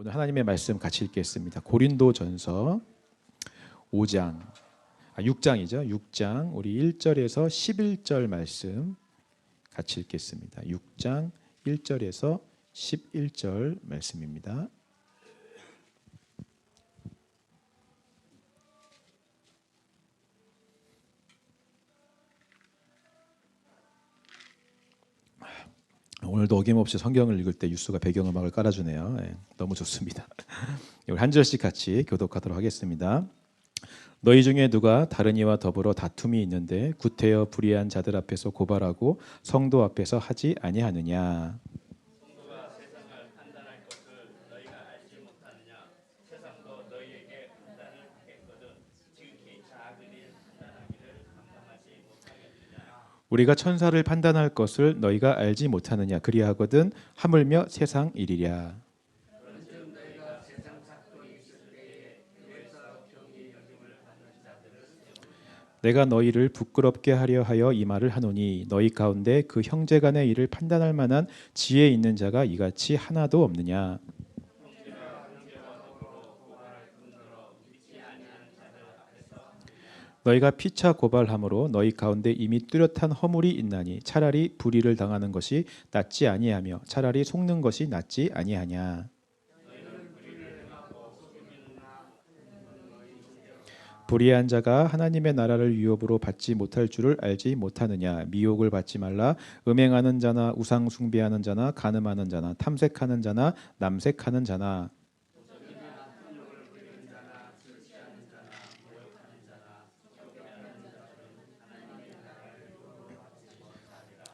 오늘 하나님의 말씀 같이 읽겠습니다. 고린도전서 6장이죠. 6장 우리 1절에서 11절 말씀 같이 읽겠습니다. 6장 1절에서 11절 말씀입니다. 오늘도 어김없이 성경을 읽을 때 유수가 배경음악을 깔아주네요. 너무 좋습니다. 우리 한 절씩 같이 교독하도록 하겠습니다. 너희 중에 누가 다른 이와 더불어 다툼이 있는데 구태여 불의한 자들 앞에서 고발하고 성도 앞에서 하지 아니하느냐. 성도가 세상을 판단할 것을 너희가 알지 못하느냐. 세상도 너희에게 판단을 하겠거든 지극히 작은 일 판단하기를 감당하지 못하겠느냐. 우리가 천사를 판단할 것을 너희가 알지 못하느냐. 그리하거든 하물며 세상 일이랴. 내가 너희를 부끄럽게 하려 하여 이 말을 하노니 너희 가운데 그 형제간의 일을 판단할 만한 지혜 있는 자가 이같이 하나도 없느냐. 너희가 피차 고발함으로 너희 가운데 이미 뚜렷한 허물이 있나니 차라리 불의를 당하는 것이 낫지 아니하며 차라리 속는 것이 낫지 아니하냐. 불의한 자가 하나님의 나라를 유업으로 받지 못할 줄을 알지 못하느냐. 미혹을 받지 말라. 음행하는 자나 우상 숭배하는 자나 간음하는 자나 탐색하는 자나 남색하는 자나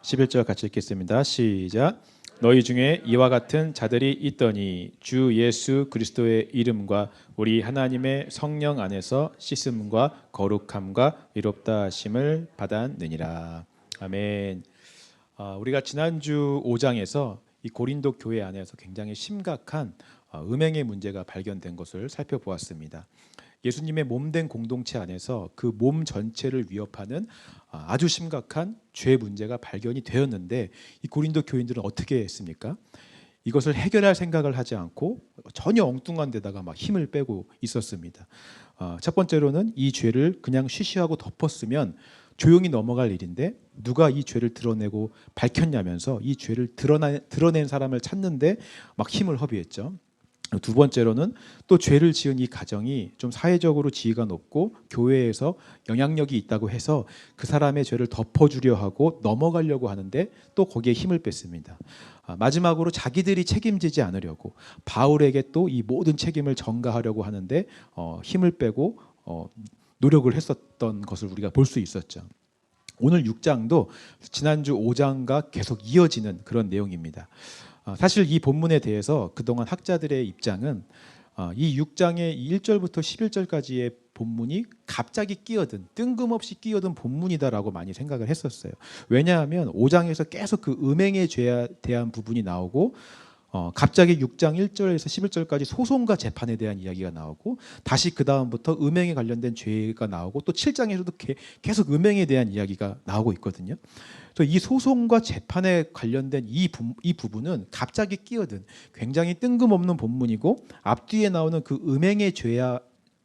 11절 같이 읽겠습니다. 시작. 너희 중에 이와 같은 자들이 있더니 주 예수 그리스도의 이름과 우리 하나님의 성령 안에서 씻음과 거룩함과 의롭다 하심을 받았느니라. 아멘. 우리가 지난주 5장에서 이 고린도 교회 안에서 굉장히 심각한 음행의 문제가 발견된 것을 살펴보았습니다. 예수님의 몸된 공동체 안에서 그 몸 전체를 위협하는 아주 심각한 죄 문제가 발견이 되었는데 이 고린도 교인들은 어떻게 했습니까? 이것을 해결할 생각을 하지 않고 전혀 엉뚱한 데다가 막 힘을 빼고 있었습니다. 첫 번째로는 이 죄를 그냥 쉬쉬하고 덮었으면 조용히 넘어갈 일인데 누가 이 죄를 드러내고 밝혔냐면서 이 죄를 드러낸 사람을 찾는데 막 힘을 허비했죠. 두 번째로는 또 죄를 지은 이 가정이 좀 사회적으로 지위가 높고 교회에서 영향력이 있다고 해서 그 사람의 죄를 덮어주려 하고 넘어가려고 하는데 또 거기에 힘을 뺐습니다. 마지막으로 자기들이 책임지지 않으려고 바울에게 또 이 모든 책임을 전가하려고 하는데 힘을 빼고 노력을 했었던 것을 우리가 볼 수 있었죠. 오늘 6장도 지난주 5장과 계속 이어지는 그런 내용입니다. 사실 이 본문에 대해서 그동안 학자들의 입장은 이 6장의 1절부터 11절까지의 본문이 갑자기 끼어든 뜬금없이 끼어든 본문이다라고 많이 생각을 했었어요. 왜냐하면 5장에서 계속 그 음행의 죄에 대한 부분이 나오고 갑자기 6장 1절에서 11절까지 소송과 재판에 대한 이야기가 나오고 다시 그 다음부터 음행에 관련된 죄가 나오고 또 7장에서도 계속 음행에 대한 이야기가 나오고 있거든요. 그래서 이 소송과 재판에 관련된 이 부분은 갑자기 끼어든 굉장히 뜬금없는 본문이고 앞뒤에 나오는 그 음행의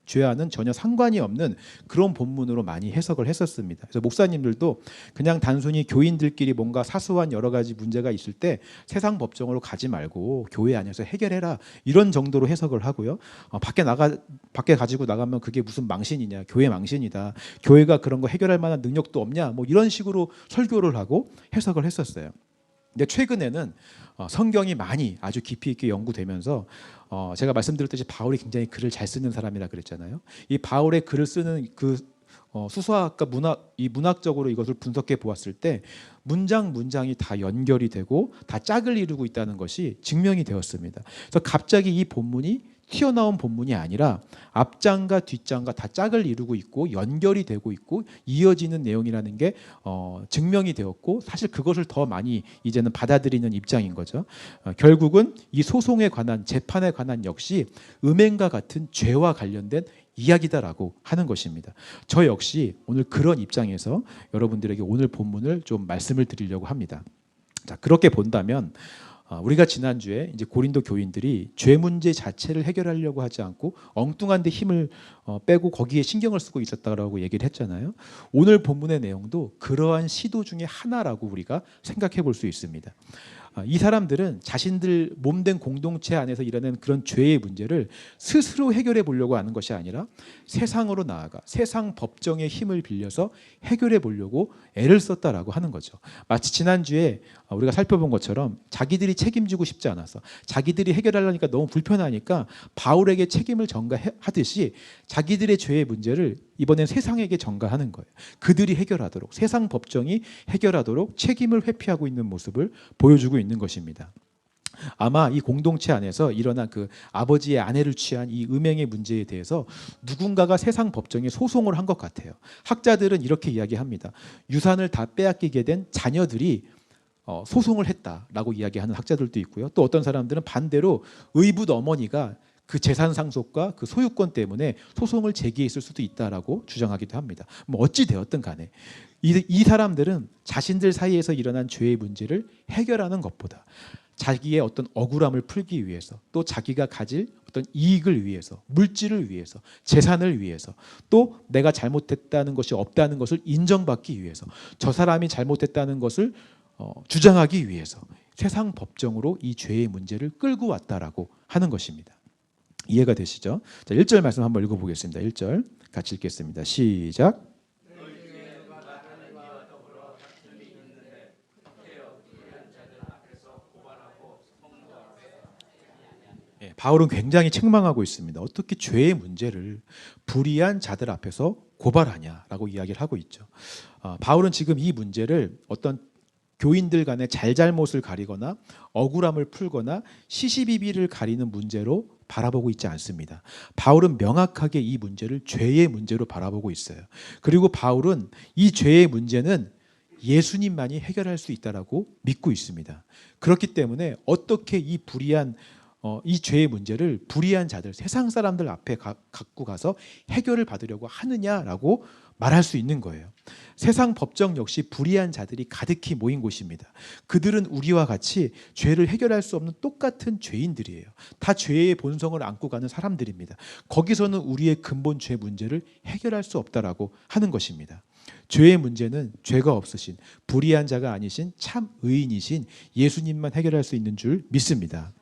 죄와는 전혀 상관이 없는 그런 본문으로 많이 해석을 했었습니다. 그래서 목사님들도 그냥 단순히 교인들끼리 뭔가 사소한 여러 가지 문제가 있을 때 세상 법정으로 가지 말고 교회 안에서 해결해라 이런 정도로 해석을 하고요. 밖에 가지고 나가면 그게 무슨 망신이냐, 교회 망신이다, 교회가 그런 거 해결할 만한 능력도 없냐, 뭐 이런 식으로 설교를 하고 해석을 했었어요. 근데 최근에는 성경이 많이 아주 깊이 있게 연구되면서 제가 말씀드렸듯이 바울이 굉장히 글을 잘 쓰는 사람이라 그랬잖아요. 이 바울의 글을 쓰는 그 수사학과 문학적으로 이것을 분석해 보았을 때 문장이 다 연결이 되고 다 짝을 이루고 있다는 것이 증명이 되었습니다. 그래서 갑자기 이 본문이 튀어나온 본문이 아니라 앞장과 뒷장과 다 짝을 이루고 있고 연결이 되고 있고 이어지는 내용이라는 게 증명이 되었고 사실 그것을 더 많이 이제는 받아들이는 입장인 거죠. 결국은 이 소송에 관한 재판에 관한 역시 음행과 같은 죄와 관련된 이야기다라고 하는 것입니다. 저 역시 오늘 그런 입장에서 여러분들에게 오늘 본문을 좀 말씀을 드리려고 합니다. 자, 그렇게 본다면 우리가 지난주에 이제 고린도 교인들이 죄 문제 자체를 해결하려고 하지 않고 엉뚱한 데 힘을 빼고 거기에 신경을 쓰고 있었다라고 얘기를 했잖아요. 오늘 본문의 내용도 그러한 시도 중에 하나라고 우리가 생각해 볼 수 있습니다. 이 사람들은 자신들 몸된 공동체 안에서 일어나는 그런 죄의 문제를 스스로 해결해 보려고 하는 것이 아니라 세상으로 나아가 세상 법정의 힘을 빌려서 해결해 보려고 애를 썼다라고 하는 거죠. 마치 지난주에 우리가 살펴본 것처럼 자기들이 책임지고 싶지 않아서 자기들이 해결하려니까 너무 불편하니까 바울에게 책임을 전가하듯이 자기들의 죄의 문제를 이번엔 세상에게 전가하는 거예요. 그들이 해결하도록, 세상 법정이 해결하도록 책임을 회피하고 있는 모습을 보여주고 있는 것입니다. 아마 이 공동체 안에서 일어난 그 아버지의 아내를 취한 이 음행의 문제에 대해서 누군가가 세상 법정에 소송을 한 것 같아요. 학자들은 이렇게 이야기합니다. 유산을 다 빼앗기게 된 자녀들이 소송을 했다라고 이야기하는 학자들도 있고요. 또 어떤 사람들은 반대로 의붓 어머니가 그 재산 상속과 그 소유권 때문에 소송을 제기했을 수도 있다라고 주장하기도 합니다. 뭐 어찌 되었든 간에 이 사람들은 자신들 사이에서 일어난 죄의 문제를 해결하는 것보다 자기의 어떤 억울함을 풀기 위해서, 또 자기가 가질 어떤 이익을 위해서, 물질을 위해서, 재산을 위해서, 또 내가 잘못했다는 것이 없다는 것을 인정받기 위해서, 저 사람이 잘못했다는 것을 주장하기 위해서 세상 법정으로 이 죄의 문제를 끌고 왔다라고 하는 것입니다. 이해가 되시죠? 자, 1절 말씀 한번 읽어보겠습니다. 1절 같이 읽겠습니다. 시작. 바울은 굉장히 책망하고 있습니다. 어떻게 죄의 문제를 불의한 자들 앞에서 고발하냐라고 이야기를 하고 있죠. 바울은 지금 이 문제를 어떤 교인들 간의 잘잘못을 가리거나 억울함을 풀거나 시시비비를 가리는 문제로 바라보고 있지 않습니다. 바울은 명확하게 이 문제를 죄의 문제로 바라보고 있어요. 그리고 바울은 이 죄의 문제는 예수님만이 해결할 수 있다라고 믿고 있습니다. 그렇기 때문에 어떻게 이 불의한 이 죄의 문제를 불의한 자들, 세상 사람들 앞에 갖고 가서 해결을 받으려고 하느냐라고 말할 수 있는 거예요. 세상 법정 역시 불의한 자들이 가득히 모인 곳입니다. 그들은 우리와 같이 죄를 해결할 수 없는 똑같은 죄인들이에요. 다 죄의 본성을 안고 가는 사람들입니다. 거기서는 우리의 근본 죄 문제를 해결할 수 없다라고 하는 것입니다. 죄의 문제는 죄가 없으신 불의한 자가 아니신 참 의인이신 예수님만 해결할 수 있는 줄 믿습니다.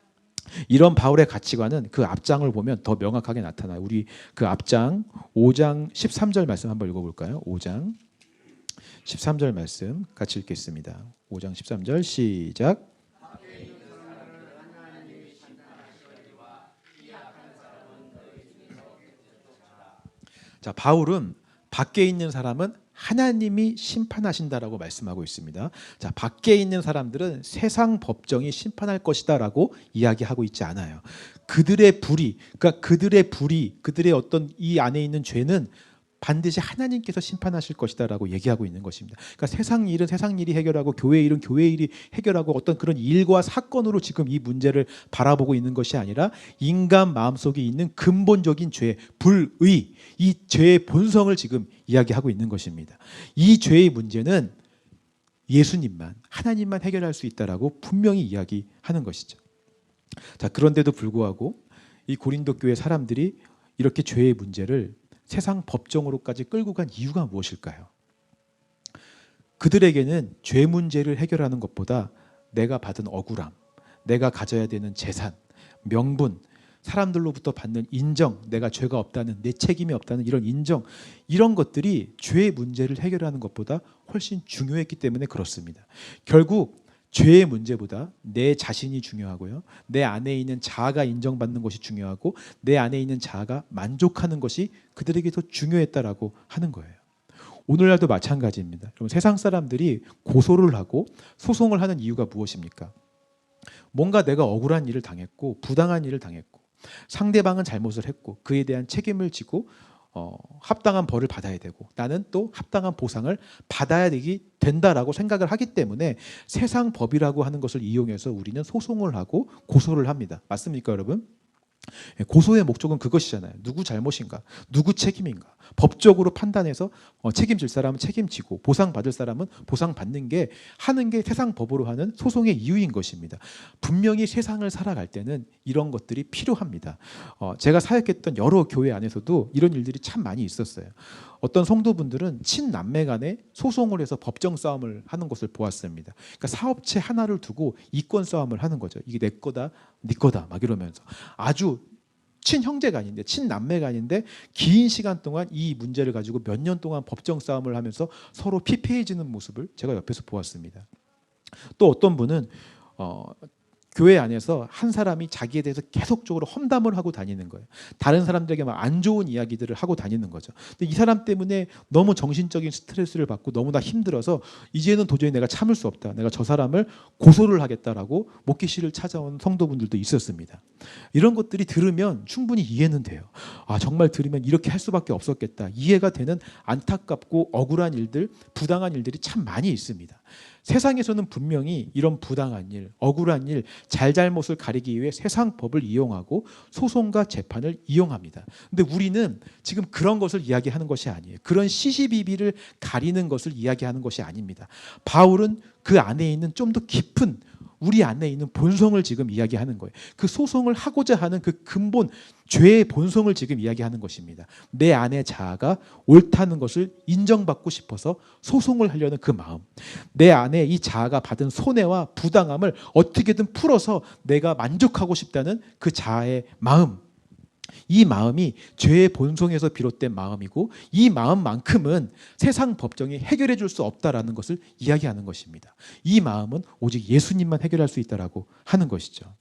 이런 바울의 가치관은 그 앞장을 보면 더 명확하게 나타나요. 우리 그 앞장 5장 13절 말씀 한번 읽어볼까요? 5장 13절 말씀 같이 읽겠습니다. 5장 13절 시작. 자, 바울은 밖에 있는 사람은 하나님이 심판하신다라고 말씀하고 있습니다. 자, 밖에 있는 사람들은 세상 법정이 심판할 것이다라고 이야기하고 있지 않아요. 그들의 불의, 그러니까 그들의 어떤 이 안에 있는 죄는 반드시 하나님께서 심판하실 것이다라고 얘기하고 있는 것입니다. 그러니까 세상 일은 세상 일이 해결하고 교회 일은 교회 일이 해결하고 어떤 그런 일과 사건으로 지금 이 문제를 바라보고 있는 것이 아니라 인간 마음속에 있는 근본적인 죄, 불의, 이 죄의 본성을 지금 이야기하고 있는 것입니다. 이 죄의 문제는 예수님만, 하나님만 해결할 수 있다라고 분명히 이야기하는 것이죠. 자, 그런데도 불구하고 이 고린도 교회 사람들이 이렇게 죄의 문제를 세상 법정으로까지 끌고 간 이유가 무엇일까요? 그들에게는 죄 문제를 해결하는 것보다 내가 받은 억울함, 내가 가져야 되는 재산, 명분, 사람들로부터 받는 인정, 내가 죄가 없다는, 내 책임이 없다는 이런 인정, 이런 것들이 죄의 문제를 해결하는 것보다 훨씬 중요했기 때문에 그렇습니다. 결국 죄의 문제보다 내 자신이 중요하고요, 내 안에 있는 자아가 인정받는 것이 중요하고 내 안에 있는 자아가 만족하는 것이 그들에게 더 중요했다라고 하는 거예요. 오늘날도 마찬가지입니다. 그럼 세상 사람들이 고소를 하고 소송을 하는 이유가 무엇입니까? 뭔가 내가 억울한 일을 당했고 부당한 일을 당했고 상대방은 잘못을 했고 그에 대한 책임을 지고 합당한 벌을 받아야 되고 나는 또 합당한 보상을 받아야 된다라고 생각을 하기 때문에 세상 법이라고 하는 것을 이용해서 우리는 소송을 하고 고소를 합니다. 맞습니까, 여러분? 고소의 목적은 그것이잖아요. 누구 잘못인가? 누구 책임인가? 법적으로 판단해서 책임질 사람은 책임지고 보상받을 사람은 보상받는 게 하는 게 세상 법으로 하는 소송의 이유인 것입니다. 분명히 세상을 살아갈 때는 이런 것들이 필요합니다. 제가 사역했던 여러 교회 안에서도 이런 일들이 참 많이 있었어요. 어떤 성도분들은 친남매 간에 소송을 해서 법정 싸움을 하는 것을 보았습니다. 그러니까 사업체 하나를 두고 이권 싸움을 하는 거죠. 이게 내 거다, 네 거다 막 이러면서 아주 친형제가 아닌데 친남매가 아닌데 긴 시간 동안 이 문제를 가지고 몇 년 동안 법정 싸움을 하면서 서로 피폐해지는 모습을 제가 옆에서 보았습니다. 또 어떤 분은 교회 안에서 한 사람이 자기에 대해서 계속적으로 험담을 하고 다니는 거예요. 다른 사람들에게 막 안 좋은 이야기들을 하고 다니는 거죠. 근데 이 사람 때문에 너무 정신적인 스트레스를 받고 너무나 힘들어서 이제는 도저히 내가 참을 수 없다. 내가 저 사람을 고소를 하겠다라고 목기실을 찾아온 성도분들도 있었습니다. 이런 것들이 들으면 충분히 이해는 돼요. 아, 정말 들으면 이렇게 할 수밖에 없었겠다. 이해가 되는 안타깝고 억울한 일들, 부당한 일들이 참 많이 있습니다. 세상에서는 분명히 이런 부당한 일, 억울한 일, 잘잘못을 가리기 위해 세상 법을 이용하고 소송과 재판을 이용합니다. 근데 우리는 지금 그런 것을 이야기하는 것이 아니에요. 그런 시시비비를 가리는 것을 이야기하는 것이 아닙니다. 바울은 그 안에 있는 좀 더 깊은 우리 안에 있는 본성을 지금 이야기하는 거예요. 그 소송을 하고자 하는 그 근본 죄의 본성을 지금 이야기하는 것입니다. 내 안의 자아가 옳다는 것을 인정받고 싶어서 소송을 하려는 그 마음, 내 안에 이 자아가 받은 손해와 부당함을 어떻게든 풀어서 내가 만족하고 싶다는 그 자아의 마음, 이 마음이 죄의 본성에서 비롯된 마음이고 이 마음만큼은 세상 법정이 해결해 줄 수 없다라는 것을 이야기하는 것입니다. 이 마음은 오직 예수님만 해결할 수 있다라고 하는 것이죠.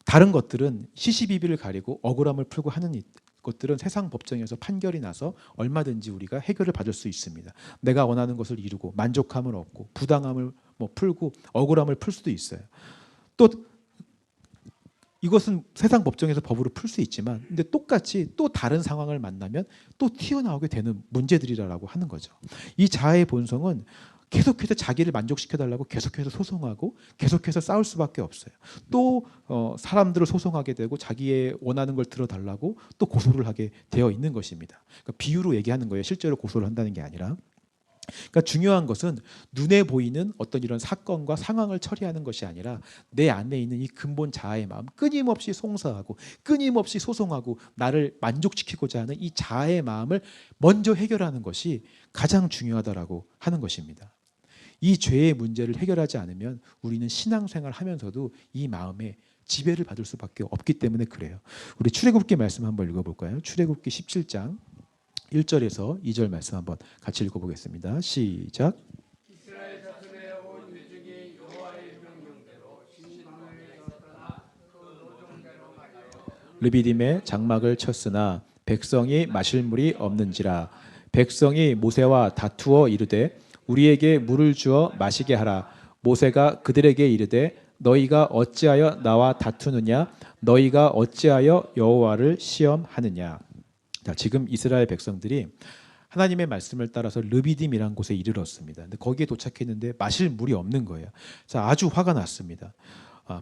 다른 것들은 시시비비를 가리고 억울함을 풀고 하는 것들은 세상 법정에서 판결이 나서 얼마든지 우리가 해결을 받을 수 있습니다. 내가 원하는 것을 이루고 만족함을 얻고 부당함을 풀고 억울함을 풀 수도 있어요. 또 이것은 세상 법정에서 법으로 풀 수 있지만 근데 똑같이 또 다른 상황을 만나면 또 튀어나오게 되는 문제들이라고 하는 거죠. 이 자아의 본성은 계속해서 자기를 만족시켜달라고 계속해서 소송하고 계속해서 싸울 수밖에 없어요. 또 사람들을 소송하게 되고 자기의 원하는 걸 들어달라고 또 고소를 하게 되어 있는 것입니다. 그러니까 비유로 얘기하는 거예요. 실제로 고소를 한다는 게 아니라. 그러니까 중요한 것은 눈에 보이는 어떤 이런 사건과 상황을 처리하는 것이 아니라 내 안에 있는 이 근본 자아의 마음, 끊임없이 송사하고 끊임없이 소송하고 나를 만족시키고자 하는 이 자아의 마음을 먼저 해결하는 것이 가장 중요하다라고 하는 것입니다. 이 죄의 문제를 해결하지 않으면 우리는 신앙생활 하면서도 이 마음에 지배를 받을 수밖에 없기 때문에 그래요. 우리 출애굽기 말씀 한번 읽어볼까요? 출애굽기 17장 1절에서 2절 말씀 한번 같이 읽어보겠습니다. 시작. 이스라엘 자손의 온 회중이 여호와의 명령대로 신방을 쳤으나 그 노종대로 하여 르비딤에 장막을 쳤으나 백성이 마실 물이 없는지라. 백성이 모세와 다투어 이르되 우리에게 물을 주어 마시게 하라. 모세가 그들에게 이르되 너희가 어찌하여 나와 다투느냐? 너희가 어찌하여 여호와를 시험하느냐? 자, 지금 이스라엘 백성들이 하나님의 말씀을 따라서 르비딤이라는 곳에 이르렀습니다. 근데 거기에 도착했는데 마실 물이 없는 거예요. 자, 아주 화가 났습니다.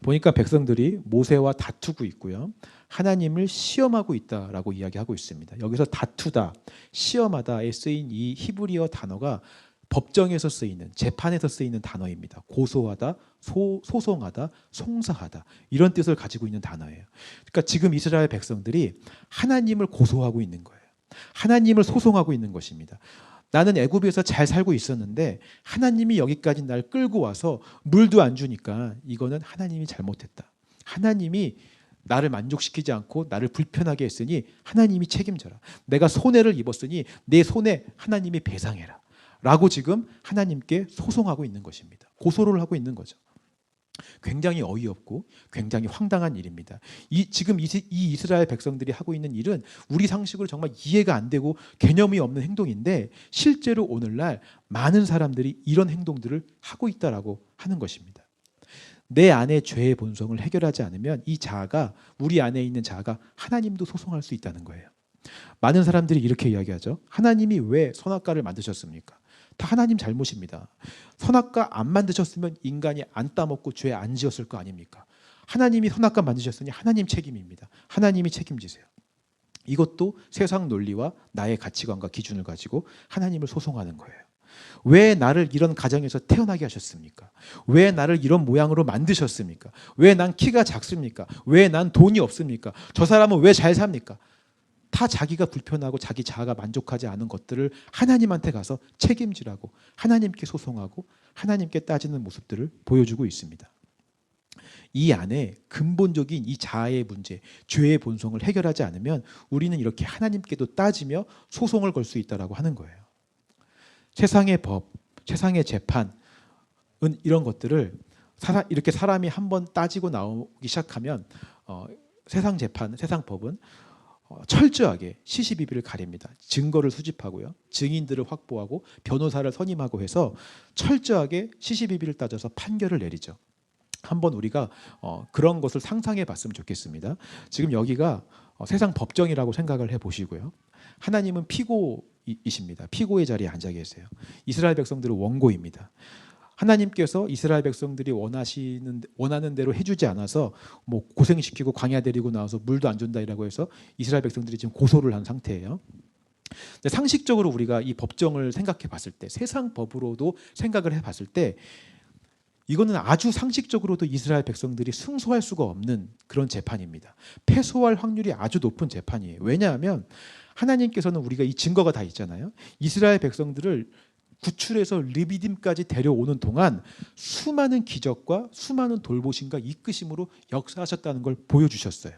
보니까 백성들이 모세와 다투고 있고요. 하나님을 시험하고 있다라고 이야기하고 있습니다. 여기서 다투다, 시험하다에 쓰인 이 히브리어 단어가 법정에서 쓰이는, 재판에서 쓰이는 단어입니다. 고소하다, 소송하다, 송사하다 이런 뜻을 가지고 있는 단어예요. 그러니까 지금 이스라엘 백성들이 하나님을 고소하고 있는 거예요. 하나님을 소송하고 있는 것입니다. 나는 애굽에서 잘 살고 있었는데 하나님이 여기까지 날 끌고 와서 물도 안 주니까 이거는 하나님이 잘못했다. 하나님이 나를 만족시키지 않고 나를 불편하게 했으니 하나님이 책임져라. 내가 손해를 입었으니 내 손해 하나님이 배상해라. 라고 지금 하나님께 소송하고 있는 것입니다. 고소를 하고 있는 거죠. 굉장히 어이없고 굉장히 황당한 일입니다. 지금 이 이스라엘 백성들이 하고 있는 일은 우리 상식으로 정말 이해가 안 되고 개념이 없는 행동인데 실제로 오늘날 많은 사람들이 이런 행동들을 하고 있다라고 하는 것입니다. 내 안의 죄의 본성을 해결하지 않으면 이 자아가, 우리 안에 있는 자아가 하나님도 소송할 수 있다는 거예요. 많은 사람들이 이렇게 이야기하죠. 하나님이 왜 선악과를 만드셨습니까? 다 하나님 잘못입니다. 선악과 안 만드셨으면 인간이 안 따먹고 죄 안 지었을 거 아닙니까? 하나님이 선악과 만드셨으니 하나님 책임입니다. 하나님이 책임지세요. 이것도 세상 논리와 나의 가치관과 기준을 가지고 하나님을 소송하는 거예요. 왜 나를 이런 가정에서 태어나게 하셨습니까? 왜 나를 이런 모양으로 만드셨습니까? 왜 난 키가 작습니까? 왜 난 돈이 없습니까? 저 사람은 왜 잘 삽니까? 다 자기가 불편하고 자기 자아가 만족하지 않은 것들을 하나님한테 가서 책임지라고 하나님께 소송하고 하나님께 따지는 모습들을 보여주고 있습니다. 이 안에 근본적인 이 자아의 문제, 죄의 본성을 해결하지 않으면 우리는 이렇게 하나님께도 따지며 소송을 걸 수 있다라고 하는 거예요. 세상의 법, 세상의 재판은 이런 것들을 이렇게 사람이 한번 따지고 나오기 시작하면 세상 재판, 세상 법은 철저하게 시시비비를 가립니다. 증거를 수집하고요, 증인들을 확보하고 변호사를 선임하고 해서 철저하게 시시비비를 따져서 판결을 내리죠. 한번 우리가 그런 것을 상상해 봤으면 좋겠습니다. 지금 여기가 세상 법정이라고 생각을 해 보시고요. 하나님은 피고이십니다. 피고의 자리에 앉아 계세요. 이스라엘 백성들은 원고입니다. 하나님께서 이스라엘 백성들이 원하는 대로 해주지 않아서 뭐 고생시키고 광야 데리고 나와서 물도 안 준다라고 해서 이스라엘 백성들이 지금 고소를 한 상태예요. 근데 상식적으로 우리가 이 법정을 생각해 봤을 때, 세상 법으로도 생각을 해 봤을 때, 이거는 아주 상식적으로도 이스라엘 백성들이 승소할 수가 없는 그런 재판입니다. 패소할 확률이 아주 높은 재판이에요. 왜냐하면 하나님께서는, 우리가 이 증거가 다 있잖아요, 이스라엘 백성들을 구출해서 르비딤까지 데려오는 동안 수많은 기적과 수많은 돌보심과 이끄심으로 역사하셨다는 걸 보여주셨어요.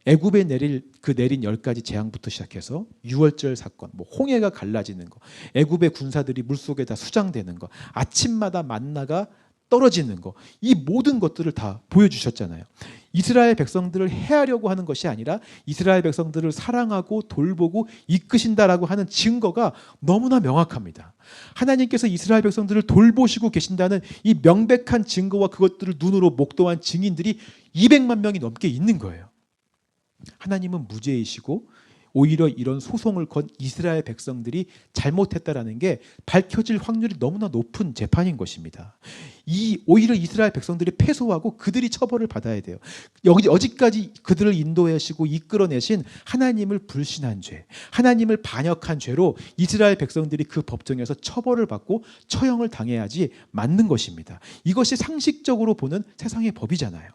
애굽에 내린 10가지 재앙부터 시작해서 유월절 사건, 뭐 홍해가 갈라지는 거, 애굽의 군사들이 물속에다 수장되는 거, 아침마다 만나가 떨어지는 거, 이 모든 것들을 다 보여주셨잖아요. 이스라엘 백성들을 해하려고 하는 것이 아니라 이스라엘 백성들을 사랑하고 돌보고 이끄신다라고 하는 증거가 너무나 명확합니다. 하나님께서 이스라엘 백성들을 돌보시고 계신다는 이 명백한 증거와 그것들을 눈으로 목도한 증인들이 200만 명이 넘게 있는 거예요. 하나님은 무죄이시고 오히려 이런 소송을 건 이스라엘 백성들이 잘못했다라는 게 밝혀질 확률이 너무나 높은 재판인 것입니다. 오히려 이스라엘 백성들이 패소하고 그들이 처벌을 받아야 돼요. 여지까지 그들을 인도하시고 이끌어내신 하나님을 불신한 죄, 하나님을 반역한 죄로 이스라엘 백성들이 그 법정에서 처벌을 받고 처형을 당해야지 맞는 것입니다. 이것이 상식적으로 보는 세상의 법이잖아요.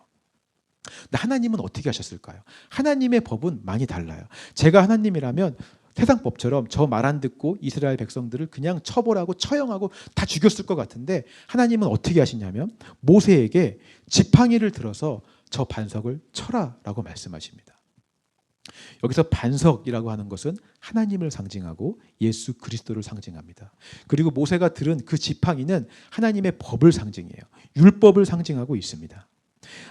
근데 하나님은 어떻게 하셨을까요? 하나님의 법은 많이 달라요. 제가 하나님이라면 세상 법처럼 저 말 안 듣고 이스라엘 백성들을 그냥 처벌하고 처형하고 다 죽였을 것 같은데, 하나님은 어떻게 하시냐면 모세에게 지팡이를 들어서 저 반석을 쳐라라고 말씀하십니다. 여기서 반석이라고 하는 것은 하나님을 상징하고 예수 그리스도를 상징합니다. 그리고 모세가 들은 그 지팡이는 하나님의 법을 상징해요. 율법을 상징하고 있습니다.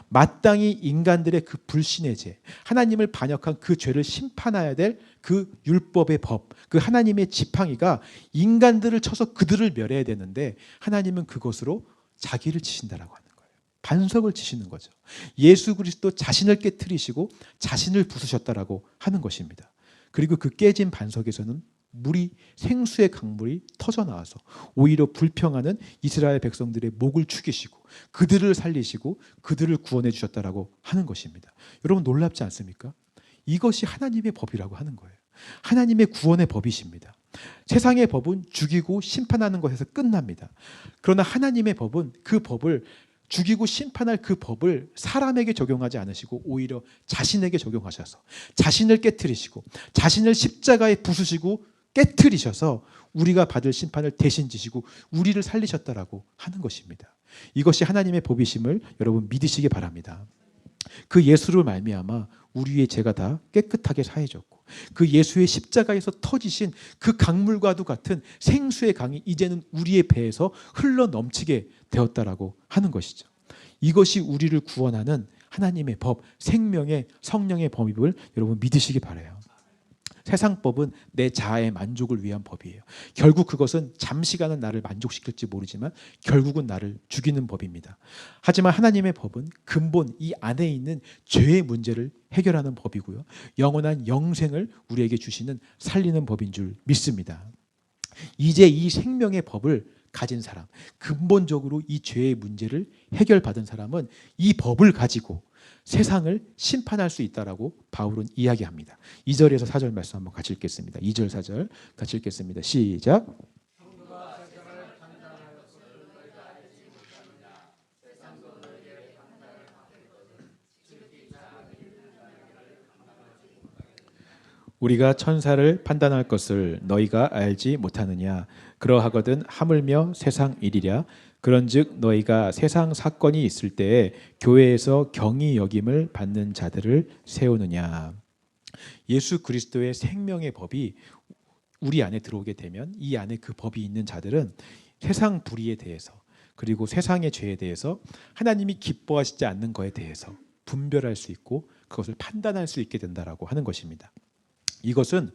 마땅히 인간들의 그 불신의 죄, 하나님을 반역한 그 죄를 심판해야 될 그 율법의 법, 그 하나님의 지팡이가 인간들을 쳐서 그들을 멸해야 되는데, 하나님은 그것으로 자기를 치신다라고 하는 거예요. 반석을 치시는 거죠. 예수 그리스도 자신을 깨트리시고 자신을 부수셨다라고 하는 것입니다. 그리고 그 깨진 반석에서는 생수의 강물이 터져 나와서 오히려 불평하는 이스라엘 백성들의 목을 축이시고 그들을 살리시고 그들을 구원해 주셨다라고 하는 것입니다. 여러분, 놀랍지 않습니까? 이것이 하나님의 법이라고 하는 거예요. 하나님의 구원의 법이십니다. 세상의 법은 죽이고 심판하는 것에서 끝납니다. 그러나 하나님의 법은 그 법을, 죽이고 심판할 그 법을 사람에게 적용하지 않으시고 오히려 자신에게 적용하셔서 자신을 깨트리시고 자신을 십자가에 부수시고 깨트리셔서 우리가 받을 심판을 대신 지시고 우리를 살리셨다라고 하는 것입니다. 이것이 하나님의 법이심을 여러분 믿으시기 바랍니다. 그 예수를 말미암아 우리의 죄가 다 깨끗하게 사해졌고, 그 예수의 십자가에서 터지신 그 강물과도 같은 생수의 강이 이제는 우리의 배에서 흘러 넘치게 되었다라고 하는 것이죠. 이것이 우리를 구원하는 하나님의 법, 생명의 성령의 법임을 여러분 믿으시기 바라요. 세상 법은 내 자아의 만족을 위한 법이에요. 결국 그것은 잠시간은 나를 만족시킬지 모르지만 결국은 나를 죽이는 법입니다. 하지만 하나님의 법은 근본, 이 안에 있는 죄의 문제를 해결하는 법이고요, 영원한 영생을 우리에게 주시는 살리는 법인 줄 믿습니다. 이제 이 생명의 법을 가진 사람, 근본적으로 이 죄의 문제를 해결받은 사람은 이 법을 가지고 세상을 심판할 수 있다라고 바울은 이야기합니다. 2절에서 4절 말씀 한번 같이 읽겠습니다. 2절 4절 같이 읽겠습니다. 시작. 우리가 천사를 판단할 것을 너희가 알지 못하느냐. 그러하거든 하물며 세상 일이랴. 그런즉 너희가 세상 사건이 있을 때에 교회에서 경히 여김을 받는 자들을 세우느냐. 예수 그리스도의 생명의 법이 우리 안에 들어오게 되면 이 안에 그 법이 있는 자들은 세상 불의에 대해서 그리고 세상의 죄에 대해서 하나님이 기뻐하시지 않는 것에 대해서 분별할 수 있고 그것을 판단할 수 있게 된다라고 하는 것입니다. 이것은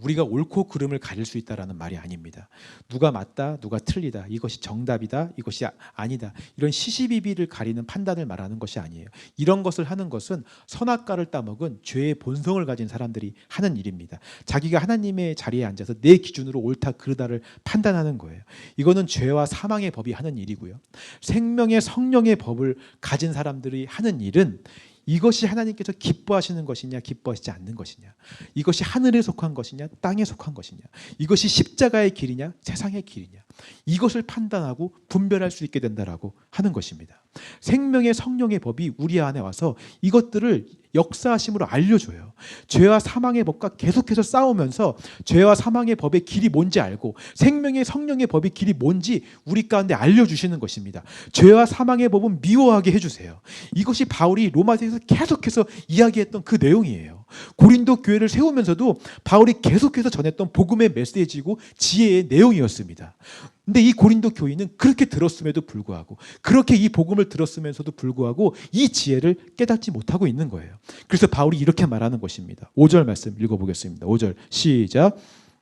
우리가 옳고 그름을 가릴 수 있다라는 말이 아닙니다. 누가 맞다, 누가 틀리다, 이것이 정답이다, 이것이 아니다, 이런 시시비비를 가리는 판단을 말하는 것이 아니에요. 이런 것을 하는 것은 선악과를 따먹은 죄의 본성을 가진 사람들이 하는 일입니다. 자기가 하나님의 자리에 앉아서 내 기준으로 옳다 그르다를 판단하는 거예요. 이거는 죄와 사망의 법이 하는 일이고요. 생명의 성령의 법을 가진 사람들이 하는 일은 이것이 하나님께서 기뻐하시는 것이냐 기뻐하시지 않는 것이냐, 이것이 하늘에 속한 것이냐 땅에 속한 것이냐, 이것이 십자가의 길이냐 세상의 길이냐, 이것을 판단하고 분별할 수 있게 된다라고 하는 것입니다. 생명의 성령의 법이 우리 안에 와서 이것들을 역사하심으로 알려줘요. 죄와 사망의 법과 계속해서 싸우면서 죄와 사망의 법의 길이 뭔지 알고 생명의 성령의 법의 길이 뭔지 우리 가운데 알려주시는 것입니다. 죄와 사망의 법은 미워하게 해주세요. 이것이 바울이 로마서에서 계속해서 이야기했던 그 내용이에요. 고린도 교회를 세우면서도 바울이 계속해서 전했던 복음의 메시지이고 지혜의 내용이었습니다. 근데 이 고린도 교인은 그렇게 들었음에도 불구하고, 그렇게 이 복음을 들었으면서도 불구하고 이 지혜를 깨닫지 못하고 있는 거예요. 그래서 바울이 이렇게 말하는 것입니다. 5절 말씀 읽어보겠습니다. 5절 시작.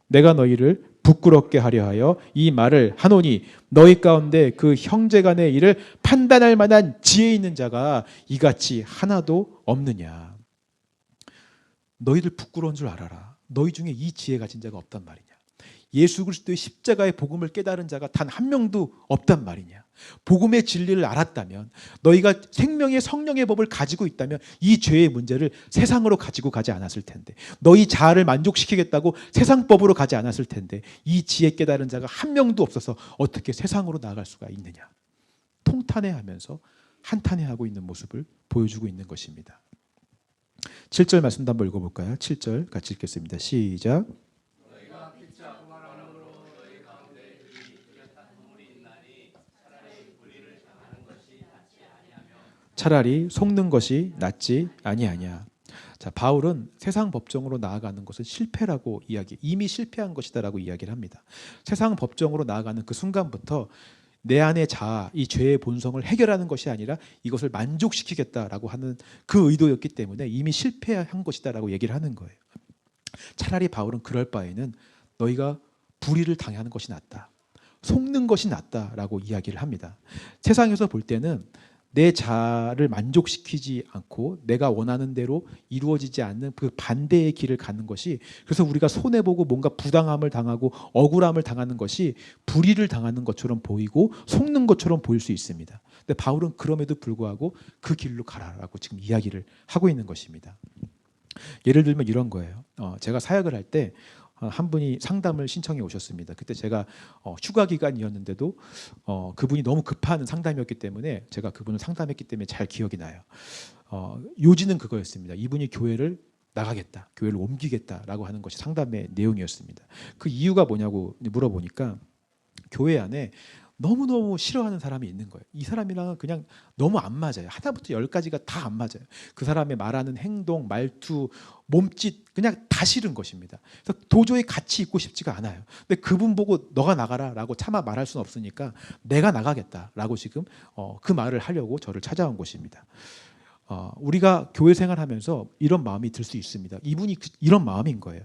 내가 너희를 부끄럽게 하려 하여 이 말을 하노니 너희 가운데 그 형제간의 일을 판단할 만한 지혜 있는 자가 이같이 하나도 없느냐. 너희들 부끄러운 줄 알아라. 너희 중에 이 지혜 가진 자가 없단 말이냐. 예수 그리스도의 십자가의 복음을 깨달은 자가 단 한 명도 없단 말이냐. 복음의 진리를 알았다면, 너희가 생명의 성령의 법을 가지고 있다면 이 죄의 문제를 세상으로 가지고 가지 않았을 텐데, 너희 자아를 만족시키겠다고 세상 법으로 가지 않았을 텐데, 이 지혜 깨달은 자가 한 명도 없어서 어떻게 세상으로 나아갈 수가 있느냐. 통탄해하면서 한탄해하고 있는 모습을 보여주고 있는 것입니다. 7절 말씀도 한번 읽어볼까요? 7절 같이 읽겠습니다. 시작. 차라리 속는 것이 낫지 아니하냐. 자, 바울은 세상 법정으로 나아가는 것은 실패라고 이미 실패한 것이다라고 이야기를 합니다. 세상 법정으로 나아가는 그 순간부터 내 안의 자아, 이 죄의 본성을 해결하는 것이 아니라 이것을 만족시키겠다라고 하는 그 의도였기 때문에 이미 실패한 것이다라고 얘기를 하는 거예요. 차라리 바울은 그럴 바에는 너희가 불의를 당하는 것이 낫다, 속는 것이 낫다라고 이야기를 합니다. 세상에서 볼 때는 내 자아를 만족시키지 않고 내가 원하는 대로 이루어지지 않는 그 반대의 길을 가는 것이, 그래서 우리가 손해보고 뭔가 부당함을 당하고 억울함을 당하는 것이 불의를 당하는 것처럼 보이고 속는 것처럼 보일 수 있습니다. 근데 바울은 그럼에도 불구하고 그 길로 가라라고 지금 이야기를 하고 있는 것입니다. 예를 들면 이런 거예요. 제가 사역을 할 때 한 분이 상담을 신청해 오셨습니다. 그때 제가 휴가 기간이었는데도 그분이 너무 급한 상담이었기 때문에 제가 그분을 상담했기 때문에 잘 기억이 나요. 요지는 그거였습니다. 이분이 교회를 나가겠다, 교회를 옮기겠다라고 하는 것이 상담의 내용이었습니다. 그 이유가 뭐냐고 물어보니까 교회 안에 너무너무 싫어하는 사람이 있는 거예요. 이 사람이랑은 그냥 너무 안 맞아요. 하나부터 열까지가 다 안 맞아요. 그 사람의 말하는 행동, 말투, 몸짓 그냥 다 싫은 것입니다. 그래서 도저히 같이 있고 싶지가 않아요. 근데 그분 보고 너가 나가라라고 차마 말할 수는 없으니까 내가 나가겠다라고 지금 그 말을 하려고 저를 찾아온 것입니다. 우리가 교회 생활하면서 이런 마음이 들 수 있습니다. 이분이 이런 마음인 거예요.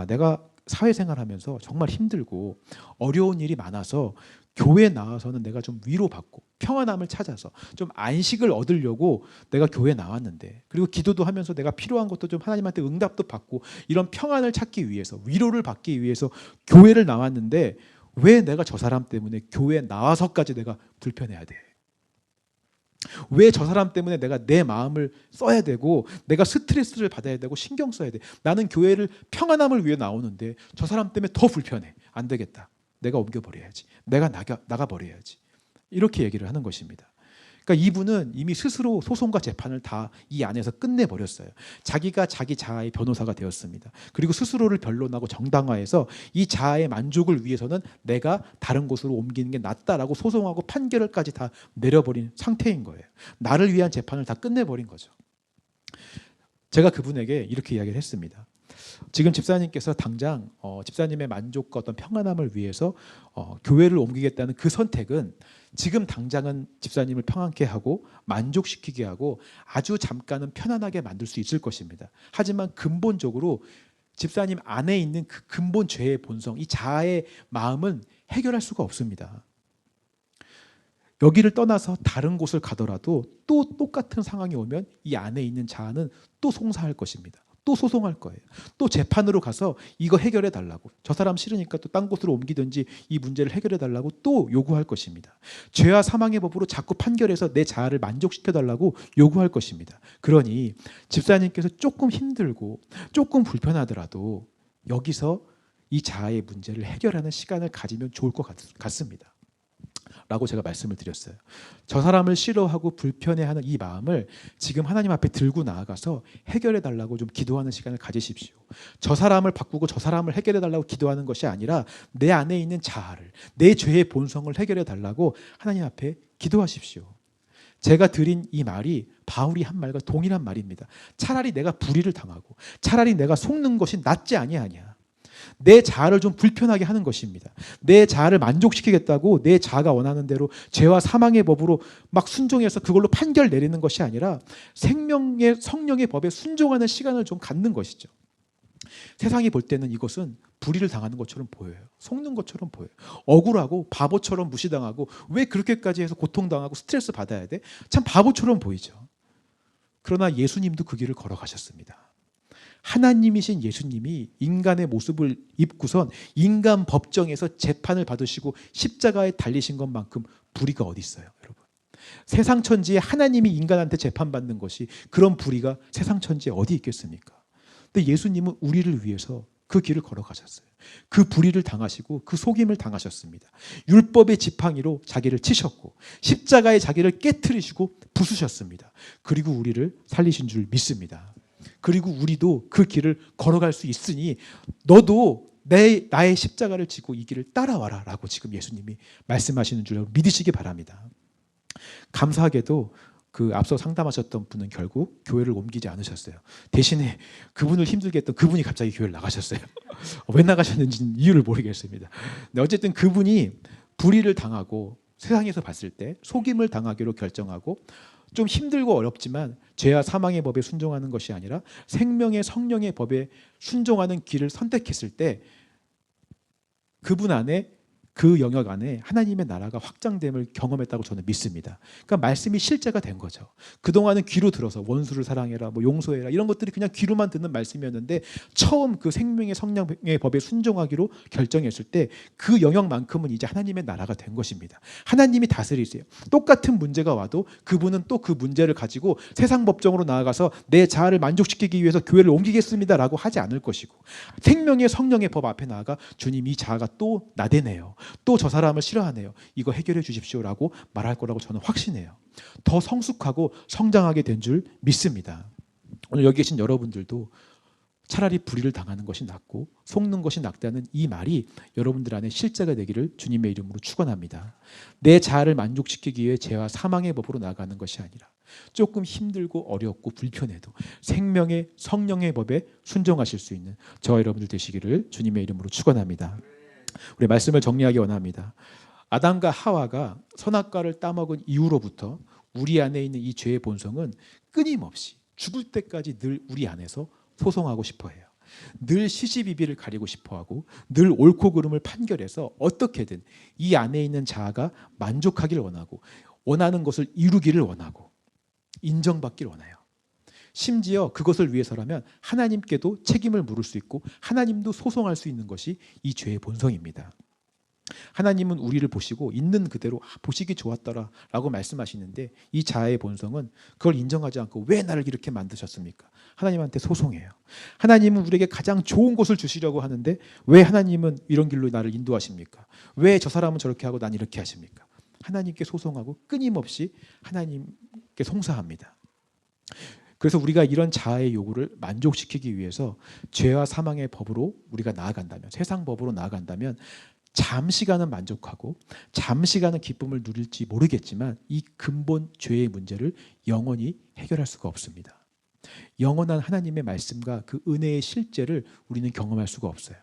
내가 사회생활하면서 정말 힘들고 어려운 일이 많아서 교회에 나와서는 내가 좀 위로받고 평안함을 찾아서 좀 안식을 얻으려고 내가 교회에 나왔는데, 그리고 기도도 하면서 내가 필요한 것도 좀 하나님한테 응답도 받고 이런 평안을 찾기 위해서, 위로를 받기 위해서 교회를 나왔는데 왜 내가 저 사람 때문에 교회에 나와서까지 내가 불편해야 돼? 왜 저 사람 때문에 내가 내 마음을 써야 되고 내가 스트레스를 받아야 되고 신경 써야 돼? 나는 교회를 평안함을 위해 나오는데 저 사람 때문에 더 불편해. 안 되겠다. 내가 옮겨버려야지. 내가 나가버려야지. 이렇게 얘기를 하는 것입니다. 그러니까 이분은 이미 스스로 소송과 재판을 다 이 안에서 끝내버렸어요. 자기가 자기 자아의 변호사가 되었습니다. 그리고 스스로를 변론하고 정당화해서 이 자아의 만족을 위해서는 내가 다른 곳으로 옮기는 게 낫다라고 소송하고 판결을까지 다 내려버린 상태인 거예요. 나를 위한 재판을 다 끝내버린 거죠. 제가 그분에게 이렇게 이야기를 했습니다. 지금 집사님께서 당장 집사님의 만족과 어떤 평안함을 위해서 교회를 옮기겠다는 그 선택은 지금 당장은 집사님을 평안케 하고 만족시키게 하고 아주 잠깐은 편안하게 만들 수 있을 것입니다. 하지만 근본적으로 집사님 안에 있는 그 근본 죄의 본성, 이 자아의 마음은 해결할 수가 없습니다. 여기를 떠나서 다른 곳을 가더라도 또 똑같은 상황이 오면 이 안에 있는 자아는 또 송사할 것입니다. 또 소송할 거예요. 또 재판으로 가서 이거 해결해 달라고. 저 사람 싫으니까 또 딴 곳으로 옮기든지 이 문제를 해결해 달라고 또 요구할 것입니다. 죄와 사망의 법으로 자꾸 판결해서 내 자아를 만족시켜 달라고 요구할 것입니다. 그러니 집사님께서 조금 힘들고 조금 불편하더라도 여기서 이 자아의 문제를 해결하는 시간을 가지면 좋을 것 같습니다. 라고 제가 말씀을 드렸어요. 저 사람을 싫어하고 불편해하는 이 마음을 지금 하나님 앞에 들고 나아가서 해결해 달라고 좀 기도하는 시간을 가지십시오. 저 사람을 바꾸고 저 사람을 해결해 달라고 기도하는 것이 아니라 내 안에 있는 자아를, 내 죄의 본성을 해결해 달라고 하나님 앞에 기도하십시오. 제가 드린 이 말이 바울이 한 말과 동일한 말입니다. 차라리 내가 불의를 당하고 차라리 내가 속는 것이 낫지 아니하냐. 내 자아를 좀 불편하게 하는 것입니다. 내 자아를 만족시키겠다고 내 자아가 원하는 대로 죄와 사망의 법으로 막 순종해서 그걸로 판결 내리는 것이 아니라 생명의 성령의 법에 순종하는 시간을 좀 갖는 것이죠. 세상이 볼 때는 이것은 불의를 당하는 것처럼 보여요. 속는 것처럼 보여요. 억울하고 바보처럼 무시당하고 왜 그렇게까지 해서 고통당하고 스트레스 받아야 돼? 참 바보처럼 보이죠. 그러나 예수님도 그 길을 걸어가셨습니다. 하나님이신 예수님이 인간의 모습을 입고선 인간 법정에서 재판을 받으시고 십자가에 달리신 것만큼 불의가 어디 있어요, 여러분? 세상 천지에 하나님이 인간한테 재판받는 것이 그런 불의가 세상 천지에 어디 있겠습니까? 근데 예수님은 우리를 위해서 그 길을 걸어가셨어요. 그 불의를 당하시고 그 속임을 당하셨습니다. 율법의 지팡이로 자기를 치셨고 십자가에 자기를 깨트리시고 부수셨습니다. 그리고 우리를 살리신 줄 믿습니다. 그리고 우리도 그 길을 걸어갈 수 있으니 너도 나의 십자가를 지고 이 길을 따라와라 라고 지금 예수님이 말씀하시는 줄 믿으시기 바랍니다. 감사하게도 그 앞서 상담하셨던 분은 결국 교회를 옮기지 않으셨어요. 대신에 그분을 힘들게 했던 그분이 갑자기 교회를 나가셨어요. 왜 나가셨는지는 이유를 모르겠습니다. 근데 어쨌든 그분이 불의를 당하고 세상에서 봤을 때 속임을 당하기로 결정하고 좀 힘들고 어렵지만 죄와 사망의 법에 순종하는 것이 아니라 생명의 성령의 법에 순종하는 길을 선택했을 때 그분 안에 그 영역 안에 하나님의 나라가 확장됨을 경험했다고 저는 믿습니다. 그러니까 말씀이 실제가 된 거죠. 그동안은 귀로 들어서 원수를 사랑해라, 뭐 용서해라 이런 것들이 그냥 귀로만 듣는 말씀이었는데 처음 그 생명의 성령의 법에 순종하기로 결정했을 때 그 영역만큼은 이제 하나님의 나라가 된 것입니다. 하나님이 다스리세요. 똑같은 문제가 와도 그분은 또 그 문제를 가지고 세상 법정으로 나아가서 내 자아를 만족시키기 위해서 교회를 옮기겠습니다라고 하지 않을 것이고 생명의 성령의 법 앞에 나아가 주님 이 자아가 또 나대네요. 또 저 사람을 싫어하네요. 이거 해결해 주십시오라고 말할 거라고 저는 확신해요. 더 성숙하고 성장하게 된 줄 믿습니다. 오늘 여기 계신 여러분들도 차라리 불의를 당하는 것이 낫고 속는 것이 낫다는 이 말이 여러분들 안에 실제가 되기를 주님의 이름으로 축원합니다. 내 자아를 만족시키기 위해 죄와 사망의 법으로 나아가는 것이 아니라 조금 힘들고 어렵고 불편해도 생명의 성령의 법에 순종하실 수 있는 저와 여러분들 되시기를 주님의 이름으로 축원합니다. 우리 말씀을 정리하기 원합니다. 아담과 하와가 선악과를 따먹은 이후로부터 우리 안에 있는 이 죄의 본성은 끊임없이 죽을 때까지 늘 우리 안에서 소송하고 싶어해요. 늘 시시비비를 가리고 싶어하고 늘 옳고 그름을 판결해서 어떻게든 이 안에 있는 자아가 만족하기를 원하고 원하는 것을 이루기를 원하고 인정받기를 원해요. 심지어 그것을 위해서라면 하나님께도 책임을 물을 수 있고 하나님도 소송할 수 있는 것이 이 죄의 본성입니다. 하나님은 우리를 보시고 있는 그대로 보시기 좋았더라라고 말씀하시는데 이 자아의 본성은 그걸 인정하지 않고 왜 나를 이렇게 만드셨습니까? 하나님한테 소송해요. 하나님은 우리에게 가장 좋은 것을 주시려고 하는데 왜 하나님은 이런 길로 나를 인도하십니까? 왜 저 사람은 저렇게 하고 난 이렇게 하십니까? 하나님께 소송하고 끊임없이 하나님께 송사합니다. 그래서 우리가 이런 자아의 요구를 만족시키기 위해서 죄와 사망의 법으로 우리가 나아간다면, 세상 법으로 나아간다면 잠시간은 만족하고 잠시간은 기쁨을 누릴지 모르겠지만 이 근본 죄의 문제를 영원히 해결할 수가 없습니다. 영원한 하나님의 말씀과 그 은혜의 실제를 우리는 경험할 수가 없어요.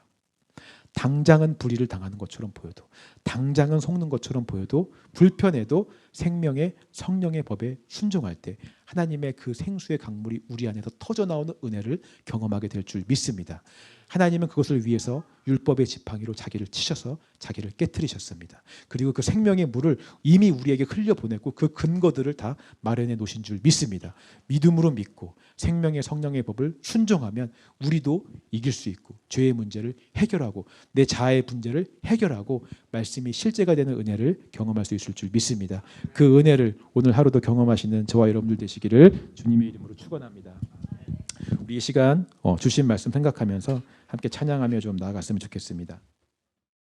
당장은 불의를 당하는 것처럼 보여도, 당장은 속는 것처럼 보여도, 불편해도 생명의 성령의 법에 순종할 때 하나님의 그 생수의 강물이 우리 안에서 터져나오는 은혜를 경험하게 될 줄 믿습니다. 하나님은 그것을 위해서 율법의 지팡이로 자기를 치셔서 자기를 깨트리셨습니다. 그리고 그 생명의 물을 이미 우리에게 흘려보냈고 그 근거들을 다 마련해 놓으신 줄 믿습니다. 믿음으로 믿고 생명의 성령의 법을 순종하면 우리도 이길 수 있고 죄의 문제를 해결하고 내 자아의 문제를 해결하고 말씀이 실제가 되는 은혜를 경험할 수 있을 줄 믿습니다. 그 은혜를 오늘 하루도 경험하시는 저와 여러분들 되시기를 주님의 이름으로 축원합니다. 우리 이 시간 주신 말씀 생각하면서 함께 찬양하며 좀 나아갔으면 좋겠습니다.